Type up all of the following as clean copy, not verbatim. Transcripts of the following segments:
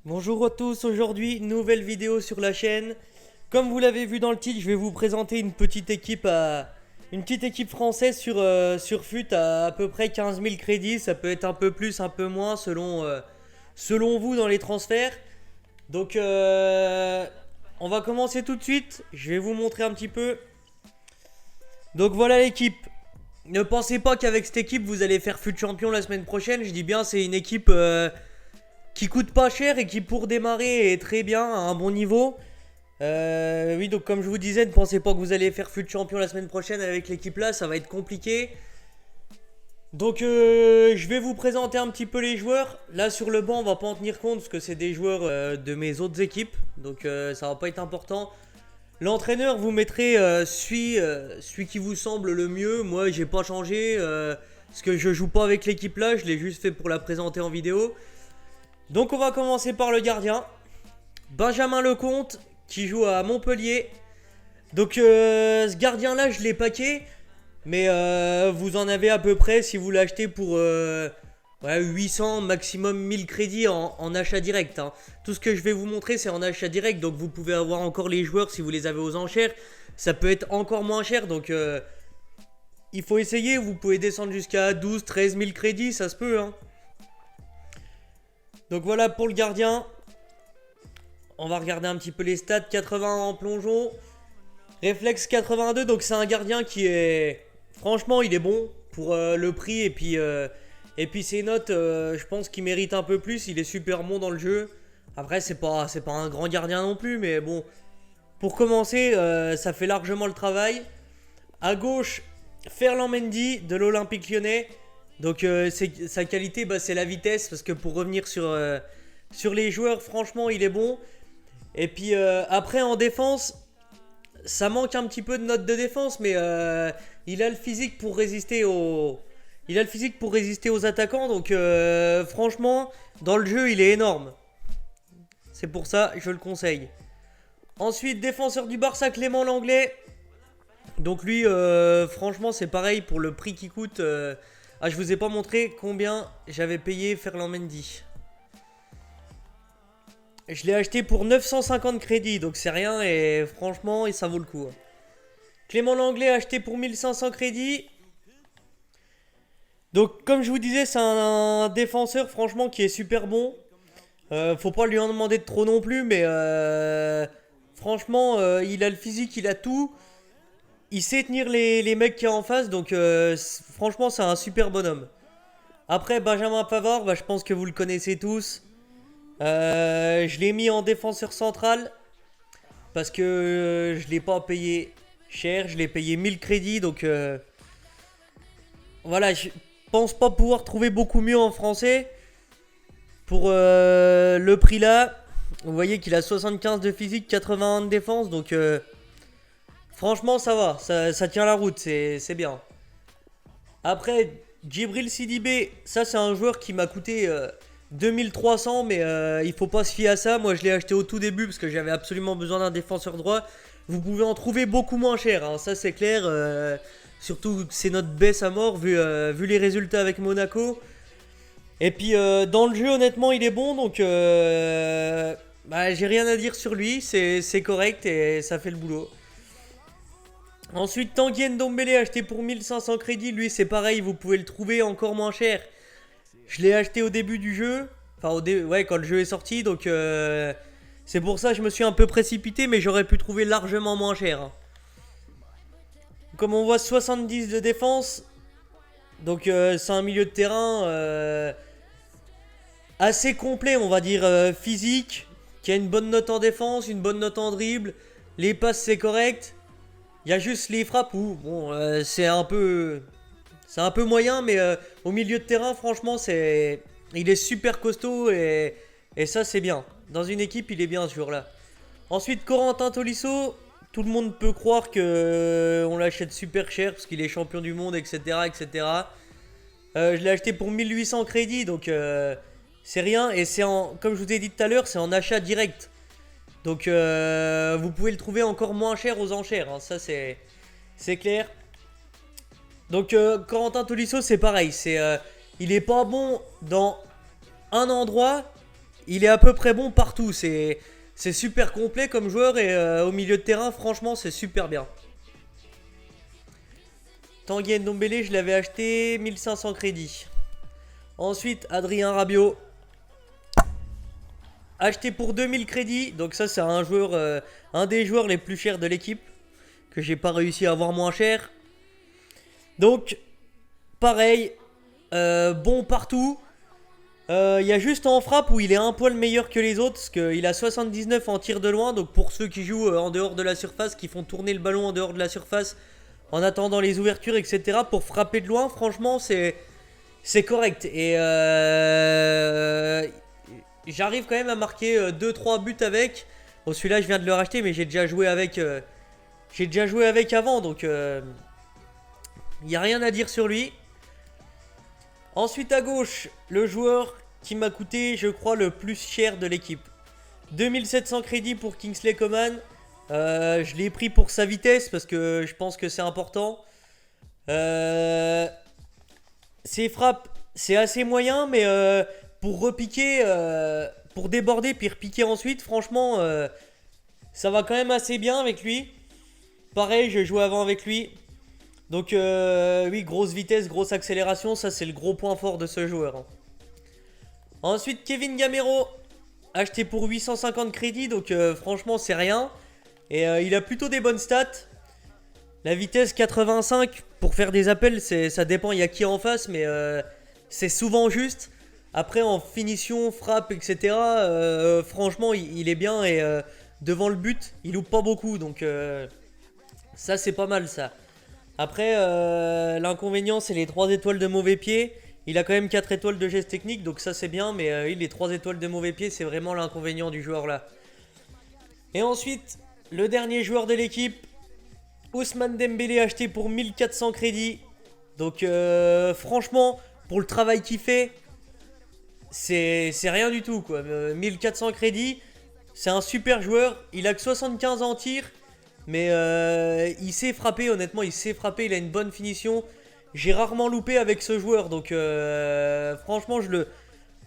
Bonjour à tous, aujourd'hui nouvelle vidéo sur la chaîne. Comme vous l'avez vu dans le titre, je vais vous présenter une petite équipe française sur FUT à peu près 15 000 crédits. Ça peut être un peu plus, un peu moins selon vous dans les transferts. Donc on va commencer tout de suite. Je vais vous montrer un petit peu. Donc voilà l'équipe. Ne pensez pas qu'avec cette équipe vous allez faire FUT champion la semaine prochaine. Je dis bien, c'est une équipe qui coûte pas cher et qui pour démarrer est très bien à un bon niveau. Oui, donc comme je vous disais, ne pensez pas que vous allez faire FUT champion la semaine prochaine avec l'équipe là, ça va être compliqué. Donc je vais vous présenter un petit peu les joueurs. Là sur le banc on va pas en tenir compte parce que c'est des joueurs de mes autres équipes. Donc ça va pas être important. L'entraîneur vous mettrez celui qui vous semble le mieux. Moi j'ai pas changé parce que je joue pas avec l'équipe là, je l'ai juste fait pour la présenter en vidéo. Donc on va commencer par le gardien, Benjamin Lecomte, qui joue à Montpellier. Donc ce gardien là je l'ai packé, mais vous en avez à peu près si vous l'achetez pour 800 maximum 1000 crédits en achat direct, hein. Tout ce que je vais vous montrer c'est en achat direct, donc vous pouvez avoir encore les joueurs si vous les avez aux enchères. Ça peut être encore moins cher, donc il faut essayer. Vous pouvez descendre jusqu'à 12 13 000 crédits, ça se peut, hein. Donc voilà pour le gardien. On va regarder un petit peu les stats. 80 en plongeon, réflexe 82. Donc c'est un gardien qui est... Franchement il est bon pour le prix. Et puis ses notes, je pense qu'il mérite un peu plus. Il est super bon dans le jeu. Après c'est pas un grand gardien non plus. Mais bon, pour commencer ça fait largement le travail. À gauche, Ferland Mendy de l'Olympique Lyonnais. Donc sa qualité, c'est la vitesse. Parce que pour revenir sur les joueurs, franchement il est bon. Et puis après en défense, ça manque un petit peu de notes de défense. Mais il a le physique pour résister aux attaquants. Donc franchement dans le jeu il est énorme. C'est pour ça je le conseille. Ensuite défenseur du Barça, Clément Lenglet. Donc lui franchement c'est pareil pour le prix qu'il coûte. Je vous ai pas montré combien j'avais payé Ferland Mendy. Je l'ai acheté pour 950 crédits, donc c'est rien et franchement ça vaut le coup. Clément Lenglet acheté pour 1500 crédits. Donc comme je vous disais c'est un défenseur franchement qui est super bon. Faut pas lui en demander de trop non plus, mais franchement il a le physique, il a tout. Il sait tenir les mecs qui est en face, donc franchement c'est un super bonhomme. Après Benjamin Pavard, je pense que vous le connaissez tous. Je l'ai mis en défenseur central parce que je l'ai pas payé cher, je l'ai payé 1000 crédits, donc voilà, je pense pas pouvoir trouver beaucoup mieux en français pour le prix là. Vous voyez qu'il a 75 de physique, 81 de défense, donc franchement ça va, ça tient la route, c'est bien. Après Djibril Sidibé, ça c'est un joueur qui m'a coûté 2300, mais il faut pas se fier à ça. Moi je l'ai acheté au tout début parce que j'avais absolument besoin d'un défenseur droit. Vous pouvez en trouver beaucoup moins cher, hein, ça c'est clair. Surtout que c'est notre baisse à mort vu les résultats avec Monaco. Et puis dans le jeu honnêtement il est bon, donc j'ai rien à dire sur lui. C'est correct et ça fait le boulot. Ensuite Tanguy Ndombele acheté pour 1500 crédits. Lui c'est pareil, vous pouvez le trouver encore moins cher. Je l'ai acheté au début du jeu. Enfin, quand le jeu est sorti. Donc, c'est pour ça que je me suis un peu précipité. Mais j'aurais pu trouver largement moins cher, hein. Comme on voit, 70 de défense. Donc, c'est un milieu de terrain assez complet, on va dire, physique. Qui a une bonne note en défense, une bonne note en dribble. Les passes, c'est correct. Il y a juste les frappes où, bon, c'est un peu moyen, mais au milieu de terrain, franchement, il est super costaud et ça, c'est bien. Dans une équipe, il est bien ce jour-là. Ensuite, Corentin Tolisso, tout le monde peut croire que on l'achète super cher parce qu'il est champion du monde, etc. etc. Je l'ai acheté pour 1800 crédits, donc c'est rien. Et comme je vous ai dit tout à l'heure, c'est en achat direct. Donc vous pouvez le trouver encore moins cher aux enchères, hein, ça c'est clair. Donc Corentin Tolisso c'est pareil, il est pas bon dans un endroit, il est à peu près bon partout. C'est super complet comme joueur et au milieu de terrain, franchement, c'est super bien. Tanguy Ndombele, je l'avais acheté 1500 crédits. Ensuite, Adrien Rabiot. Acheté pour 2000 crédits. Donc ça, c'est un joueur, un des joueurs les plus chers de l'équipe. Que j'ai pas réussi à avoir moins cher. Donc, pareil. Bon partout. Il y a juste en frappe où il est un poil meilleur que les autres. Parce qu'il a 79 en tir de loin. Donc pour ceux qui jouent en dehors de la surface, qui font tourner le ballon en dehors de la surface, en attendant les ouvertures, etc. Pour frapper de loin, franchement, c'est correct. Et j'arrive quand même à marquer 2-3 buts avec. Bon, celui-là, je viens de le racheter, mais j'ai déjà joué avec avant. Donc, il n'y a rien à dire sur lui. Ensuite, à gauche, le joueur qui m'a coûté, je crois, le plus cher de l'équipe. 2700 crédits pour Kingsley Coman. Je l'ai pris pour sa vitesse parce que je pense que c'est important. Ses frappes, c'est assez moyen, mais pour repiquer, pour déborder puis repiquer ensuite, franchement, ça va quand même assez bien avec lui. Pareil, je jouais avant avec lui. Donc oui, grosse vitesse, grosse accélération, ça c'est le gros point fort de ce joueur. Ensuite, Kevin Gamero, acheté pour 850 crédits, donc franchement c'est rien. Et il a plutôt des bonnes stats. La vitesse 85, pour faire des appels, ça dépend, il y a qui en face, mais c'est souvent juste. Après en finition, frappe, etc. Franchement il est bien et devant le but, il loupe pas beaucoup. Donc ça c'est pas mal ça. Après l'inconvénient c'est les 3 étoiles de mauvais pied. Il a quand même 4 étoiles de geste technique, donc ça c'est bien. Mais les 3 étoiles de mauvais pied, c'est vraiment l'inconvénient du joueur là. Et ensuite, le dernier joueur de l'équipe, Ousmane Dembélé, acheté pour 1400 crédits. Donc franchement, pour le travail qu'il fait, c'est rien du tout quoi. 1400 crédits, c'est un super joueur. Il a que 75 en tir, mais il sait frapper, honnêtement, il sait frapper, il a une bonne finition. J'ai rarement loupé avec ce joueur, donc franchement,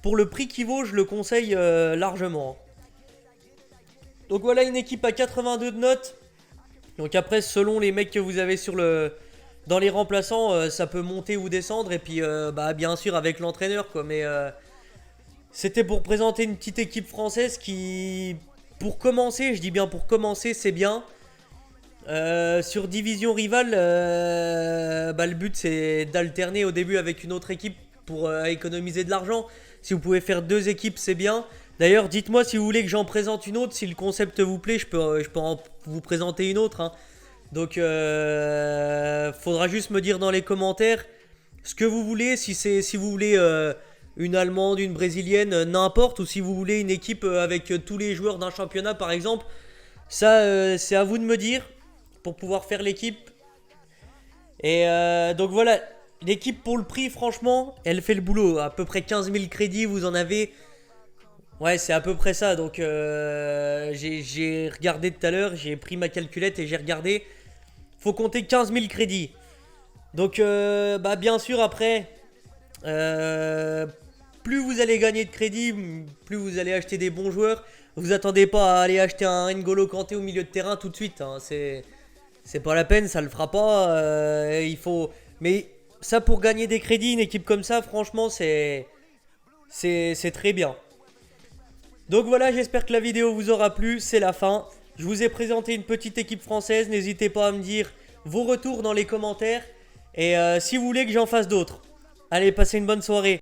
pour le prix qu'il vaut, je le conseille largement. Donc voilà une équipe à 82 de notes. Donc après, selon les mecs que vous avez dans les remplaçants, ça peut monter ou descendre. Et puis bien sûr avec l'entraîneur quoi. Mais c'était pour présenter une petite équipe française qui, pour commencer, je dis bien pour commencer, c'est bien. Sur division rivale, le but c'est d'alterner au début avec une autre équipe pour économiser de l'argent. Si vous pouvez faire 2 équipes, c'est bien. D'ailleurs, dites-moi si vous voulez que j'en présente une autre. Si le concept vous plaît, je peux vous présenter une autre. Hein. Donc, faudra juste me dire dans les commentaires ce que vous voulez. Si vous voulez une Allemande, une Brésilienne, n'importe. Ou si vous voulez une équipe avec tous les joueurs d'un championnat, par exemple. Ça, c'est à vous de me dire pour pouvoir faire l'équipe. Et donc voilà, l'équipe pour le prix, franchement, elle fait le boulot. À peu près 15 000 crédits, vous en avez... Ouais, c'est à peu près ça. Donc, j'ai regardé tout à l'heure, j'ai pris ma calculette et j'ai regardé. Faut compter 15 000 crédits. Donc, bien sûr, après, plus vous allez gagner de crédits, plus vous allez acheter des bons joueurs. Vous attendez pas à aller acheter un N'Golo Kanté au milieu de terrain tout de suite. Hein. C'est pas la peine, ça le fera pas. Il faut. Mais ça, pour gagner des crédits, une équipe comme ça, franchement, c'est très bien. Donc voilà, j'espère que la vidéo vous aura plu, c'est la fin. Je vous ai présenté une petite équipe française, n'hésitez pas à me dire vos retours dans les commentaires. Et si vous voulez que j'en fasse d'autres. Allez, passez une bonne soirée.